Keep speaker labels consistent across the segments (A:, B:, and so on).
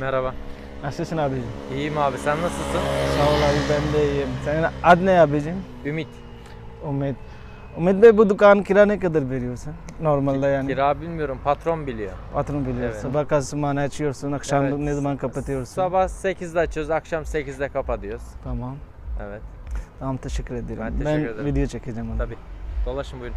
A: Merhaba.
B: Nasılsın abicim?
A: İyiyim abi, sen nasılsın?
B: Sağ ol abi, ben de iyiyim. Senin ad ne abicim?
A: Ümit.
B: Umut. Umut Bey, bu dükkan kira ne kadar veriyorsun? Normalde yani.
A: Kira bilmiyorum, patron biliyor.
B: Patron biliyor.
A: Evet.
B: Sabah kaç zaman açıyorsun, akşam
A: Evet.
B: ne zaman kapatıyorsun?
A: Sabah 8'de açıyoruz, akşam 8'de kapatıyoruz.
B: Tamam.
A: Evet,
B: Tamam, teşekkür ederim.
A: Ben teşekkür ederim.
B: video çekeceğim onu.
A: tabii. Dolaşın buyurun.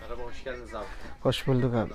A: Merhaba, hoş geldiniz abi.
B: Hoş bulduk abi.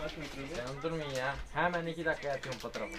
A: Sen durmayın ya. Hemen 2 dakika atıyorum fotoğrafı.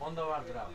A: Onda vardır abi.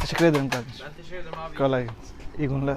B: teşekkür ederim kardeşim.
A: Ben teşekkür ederim abi.
B: Kolay. İyi günler.